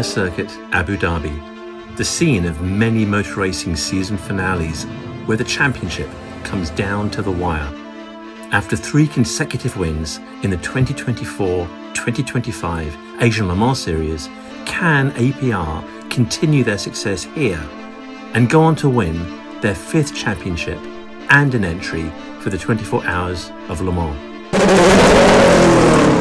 Circuit, Abu Dhabi, the scene of many motor racing season finales where the championship comes down to the wire. After 3 consecutive wins in the 2024-2025 Asian Le Mans Series, can APR continue their success here and go on to win their 5th championship and an entry for the 24 Hours of Le Mans?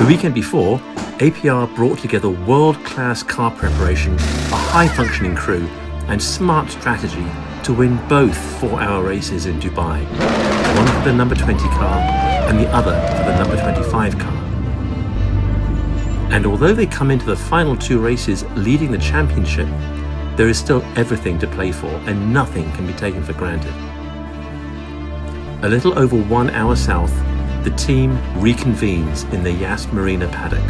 The weekend before, APR brought together world-class car preparation, a high-functioning crew, and smart strategy to win both 4-hour races in Dubai, one for the number 20 car and the other for the number 25 car. And although they come into the final 2 races leading the championship, there is still everything to play for and nothing can be taken for granted. A little over 1 hour south, the team reconvenes in the Yas Marina paddock.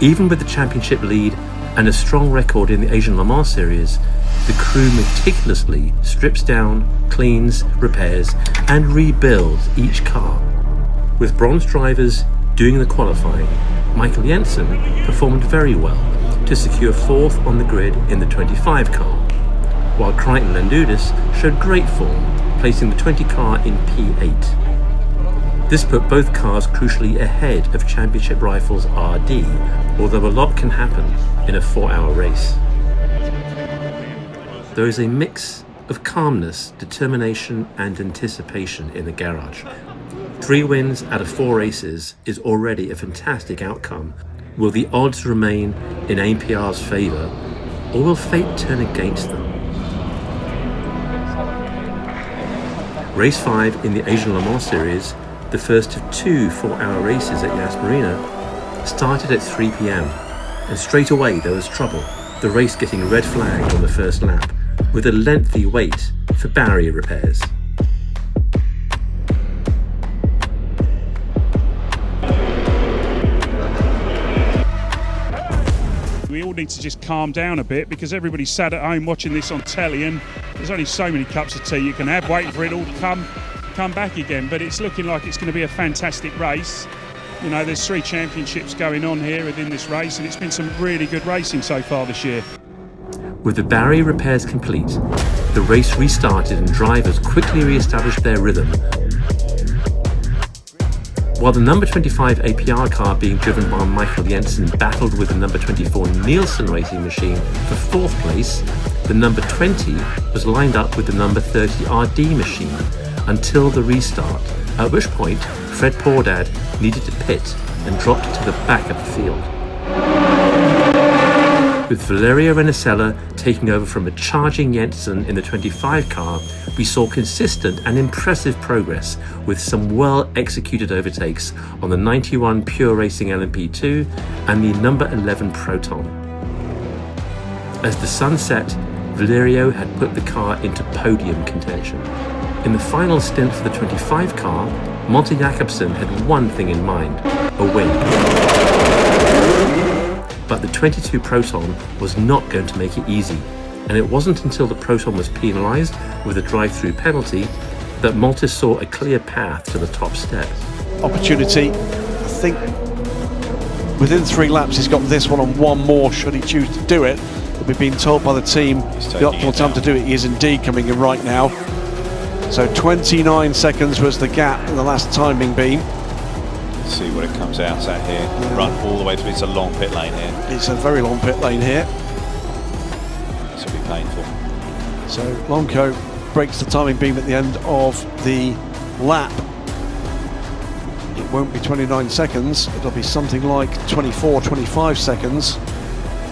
Even with the championship lead and a strong record in the Asian Le Mans Series, the crew meticulously strips down, cleans, repairs, and rebuilds each car. With bronze drivers doing the qualifying, Michael Jensen performed very well to secure 4th on the grid in the 25 car, while Crichton Landudis showed great form, placing the 20 car in P8. This put both cars crucially ahead of championship rivals RD, although a lot can happen in a 4-hour race. There is a mix of calmness, determination and anticipation in the garage. 3 wins out of 4 races is already a fantastic outcome. Will the odds remain in APR's favour, or will fate turn against them? Race 5 in the Asian Le Mans Series, the first of 2 4-hour races at Yas Marina, started at 3 p.m. and straight away there was trouble, the race getting red flagged on the first lap, with a lengthy wait for barrier repairs. We all need to just calm down a bit because everybody's sat at home watching this on telly and there's only so many cups of tea you can have, waiting for it all to come back again. But it's looking like it's going to be a fantastic race. You know, there's 3 championships going on here within this race and it's been some really good racing so far this year. With the barrier repairs complete, the race restarted and drivers quickly re-established their rhythm. While the number 25 APR car being driven by Michael Jensen battled with the number 24 Nielsen racing machine for 4th place, the number 20 was lined up with the number 30 RD machine until the restart, at which point Fred Pordad needed to pit and dropped to the back of the field. With Valerio Renisella taking over from a charging Jensen in the 25 car, we saw consistent and impressive progress with some well-executed overtakes on the 91 Pure Racing LMP2 and the number 11 Proton. As the sun set, Valerio had put the car into podium contention. In the final stint for the 25 car, Malte Jakobsen had one thing in mind: a win. But the 22 Proton was not going to make it easy, and it wasn't until the Proton was penalised with a drive-through penalty that Malte saw a clear path to the top step. Opportunity, I think within 3 laps he's got this one on 1 more should he choose to do it. We've been told by the team the optimal time to do it. He is indeed coming in right now. So 29 seconds was the gap in the last timing beam. See what it comes out at here. Yeah. Run all the way through. It's a long pit lane here. It's a very long pit lane here. This will be painful. So Lonco breaks the timing beam at the end of the lap. It won't be 29 seconds. It'll be something like 24, 25 seconds.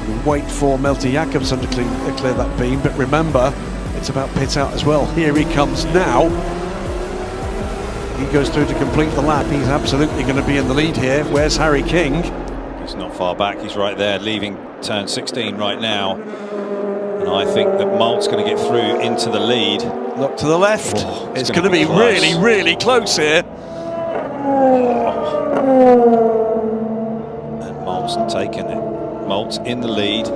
We wait for Malte Jakobsen to clear that beam. But remember, it's about pit out as well. Here he comes now. He goes through to complete the lap. He's absolutely going to be in the lead here. Where's Harry King? He's not far back. He's right there, leaving turn 16 right now. And I think that Malte's going to get through into the lead. Look to the left. Oh, it's going to be really, really close here. And Malte's taken it. Malte's in the lead.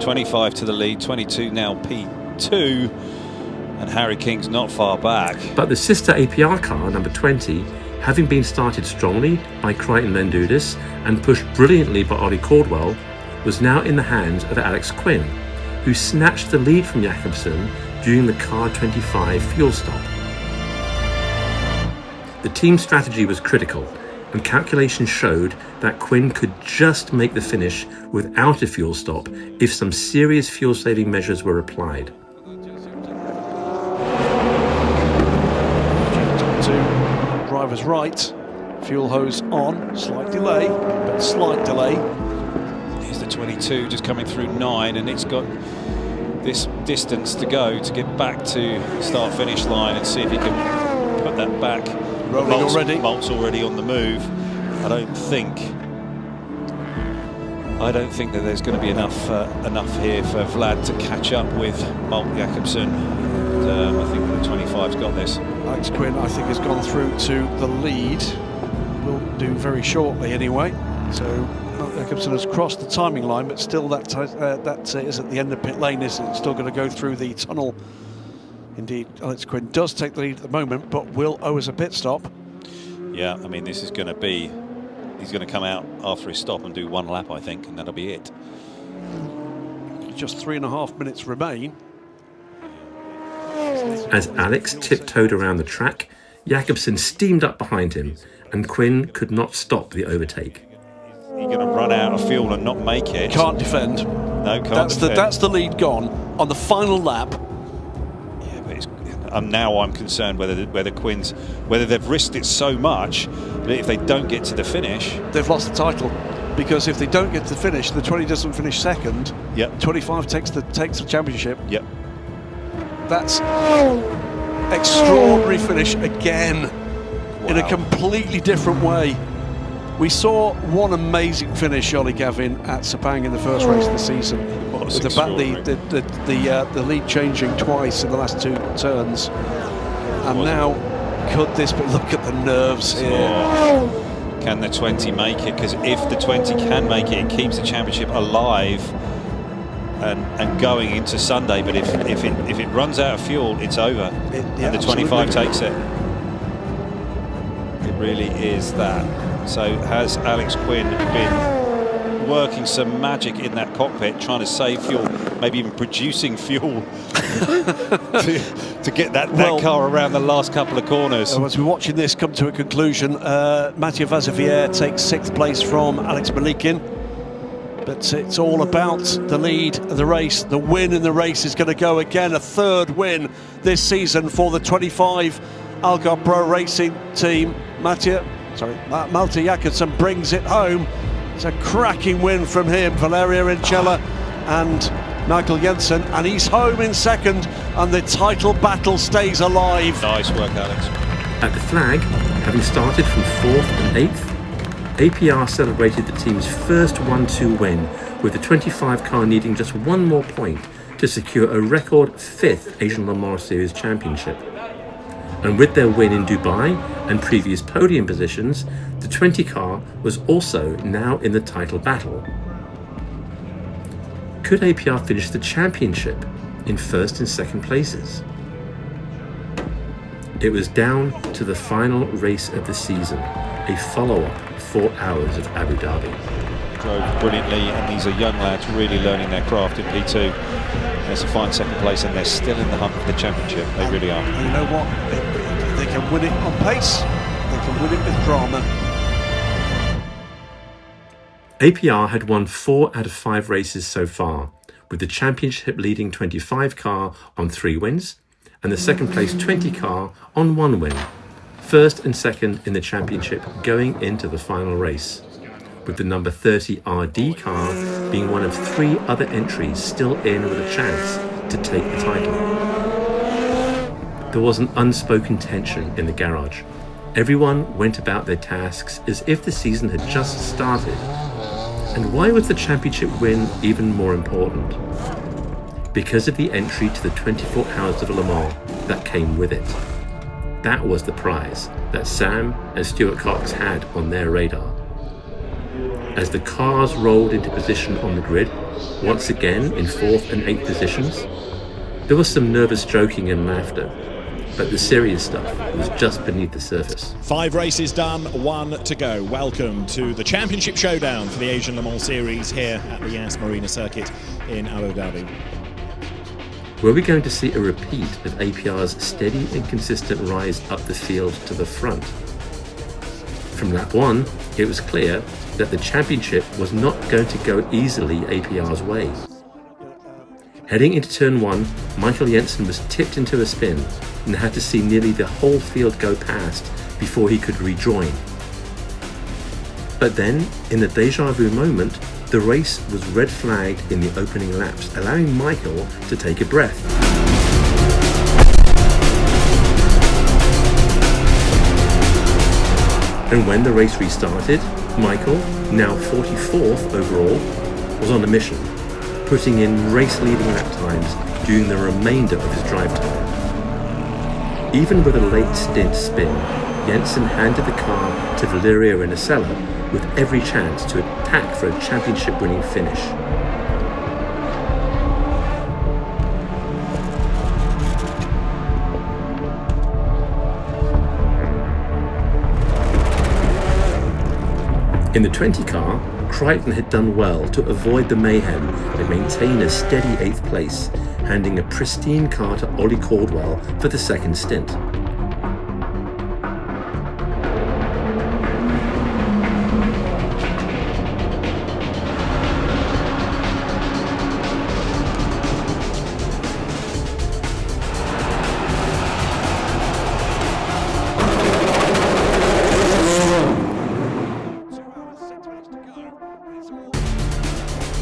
25 to the lead. 22 now P2. And Harry King's not far back. But the sister APR car, number 20, having been started strongly by Crichton Landudis and pushed brilliantly by Ollie Caldwell, was now in the hands of Alex Quinn, who snatched the lead from Jakobsen during the car 25 fuel stop. The team strategy was critical, and calculations showed that Quinn could just make the finish without a fuel stop if some serious fuel-saving measures were applied. To driver's right, fuel hose on, slight delay, but slight delay. Here's the 22 just coming through 9, and it's got this distance to go to get back to start-finish line and see if he can put that back. Rolling already. Malt's already on the move. I don't think that there's going to be enough here for Vlad to catch up with Malt Jakobsen. And, I think the 25's got this. Alex Quinn, I think, has gone through to the lead. Will do very shortly anyway. So Malt Jakobsen has crossed the timing line, but still that is at the end of pit lane, isn't it? Still going to go through the tunnel. Indeed, Alex Quinn does take the lead at the moment, but will owe us a pit stop. Yeah, I mean, this is going to be... He's going to come out after his stop and do one lap, I think, and that'll be it. Just 3.5 minutes remain. As Alex tiptoed around the track, Jakobsen steamed up behind him, and Quinn could not stop the overtake. You're going to run out of fuel and not make it. Can't defend. No, can't defend. That's the lead gone on the final lap. Yeah, but I'm concerned whether they've risked it so much that if they don't get to the finish, they've lost the title. Because if they don't get to the finish, the 20 doesn't finish second. Yep. 25 takes the championship. Yep. That's extraordinary finish again. Wow. In a completely different way. We saw one amazing finish, Ollie Gavin, at Sepang in the first race of the season. With the lead changing twice in the last 2 turns. And now, could this, but look at the nerves here. Oh. Can the 20 make it? Because if the 20 can make it, it keeps the championship alive and going into Sunday. But if it runs out of fuel, it's over. And the 25 takes it. It really is that. So has Alex Quinn been working some magic in that cockpit, trying to save fuel, maybe even producing fuel to get that car around the last couple of corners? As we're watching this come to a conclusion, Mathieu Vazevière takes 6th place from Alex Malikin. But it's all about the lead of the race. The win in the race is going to go again. A 3rd win this season for the 25 Algarve Pro Racing team. Malte Jakobsen brings it home. It's a cracking win from him. Valerio Incella and Michael Jensen, and he's home in 2nd, and the title battle stays alive. Nice work, Alex. At the flag, having started from 4th and 8th, APR celebrated the team's first 1-2 win, with the 25 car needing just one more point to secure a record 5th Asian Le Mans Series championship. And with their win in Dubai and previous podium positions, the 20 car was also now in the title battle. Could APR finish the championship in 1st and 2nd places? It was down to the final race of the season, a follow-up 4 hours of Abu Dhabi. Drove brilliantly, and these are young lads really learning their craft in P2. There's a fine 2nd place, and they're still in the hunt for the championship. They really are. And you know what? They can win it on pace. They can win it with drama. APR had won 4 out of 5 races so far, with the championship leading 25 car on 3 wins, and the 2nd place 20 car on 1 win. 1st and 2nd in the championship going into the final race, with the number 30 RD car being one of 3 other entries still in with a chance to take the title. There was an unspoken tension in the garage. Everyone went about their tasks as if the season had just started. And why was the championship win even more important? Because of the entry to the 24 Hours of Le Mans that came with it. That was the prize that Sam and Stuart Cox had on their radar. As the cars rolled into position on the grid, once again in 4th and 8th positions, there was some nervous joking and laughter. But the serious stuff was just beneath the surface. 5 races done, 1 to go. Welcome to the championship showdown for the Asian Le Mans Series here at the Yas Marina Circuit in Abu Dhabi. Were we going to see a repeat of APR's steady and consistent rise up the field to the front? From lap 1, it was clear that the championship was not going to go easily APR's way. Heading into turn 1, Michael Jensen was tipped into a spin and had to see nearly the whole field go past before he could rejoin. But then, in a deja vu moment, the race was red flagged in the opening laps, allowing Michael to take a breath. And when the race restarted, Michael, now 44th overall, was on a mission, putting in race-leading lap times during the remainder of his drive time. Even with a late stint spin, Jensen handed the car to Valerio Inocella with every chance to attack for a championship-winning finish. In the 20 car, Crichton had done well to avoid the mayhem and maintain a steady 8th place, handing a pristine car to Ollie Caldwell for the second stint.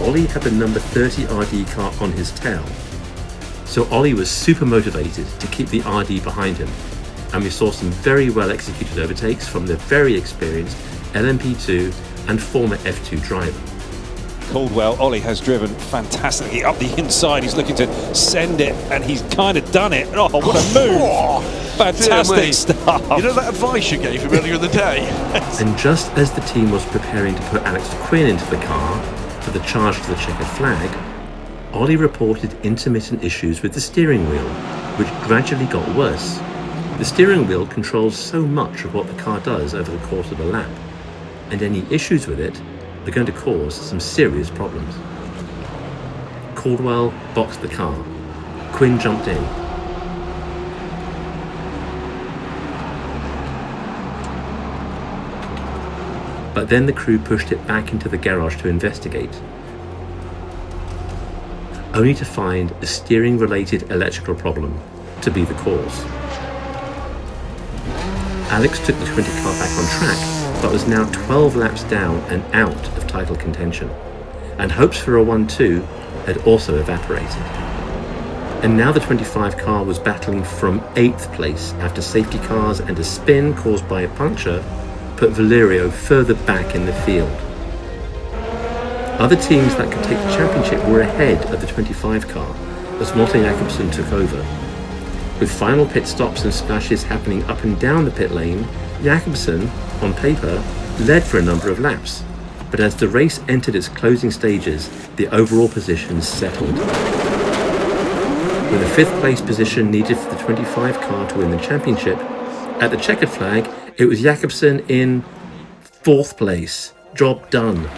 Ollie had the number 30 RD car on his tail, so Ollie was super motivated to keep the RD behind him, and we saw some very well executed overtakes from the very experienced LMP2 and former F2 driver. Caldwell, Ollie has driven fantastically up the inside. He's looking to send it, and he's kind of done it. Oh, what a move! Fantastic stuff. You know that advice you gave him earlier in the day? And just as the team was preparing to put Alex Quinn into the car for the charge to the checkered flag, Ollie reported intermittent issues with the steering wheel, which gradually got worse. The steering wheel controls so much of what the car does over the course of a lap, and any issues with it are going to cause some serious problems. Caldwell boxed the car. Quinn jumped in. But then the crew pushed it back into the garage to investigate, only to find a steering-related electrical problem to be the cause. Alex took the 20 car back on track, but was now 12 laps down and out of title contention, and hopes for a 1-2 had also evaporated. And now the 25 car was battling from 8th place after safety cars and a spin caused by a puncture put Valerio further back in the field. Other teams that could take the championship were ahead of the 25 car as Martin Jakobsen took over. With final pit stops and splashes happening up and down the pit lane, Jakobsen, on paper, led for a number of laps. But as the race entered its closing stages, the overall positions settled. With a 5th place position needed for the 25 car to win the championship, at the checkered flag, it was Jakobsen in 4th place. Job done.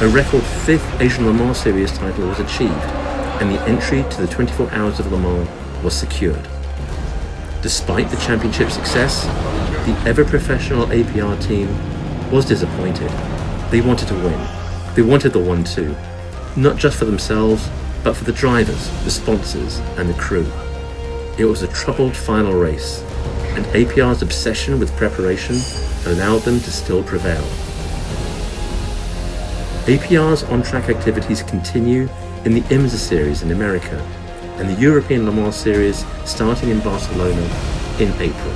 A record 5th Asian Le Mans Series title was achieved, and the entry to the 24 Hours of Le Mans was secured. Despite the championship success, the ever-professional APR team was disappointed. They wanted to win. They wanted the 1-2, not just for themselves, but for the drivers, the sponsors, and the crew. It was a troubled final race, and APR's obsession with preparation allowed them to still prevail. APR's on-track activities continue in the IMSA Series in America and the European Le Mans Series starting in Barcelona in April.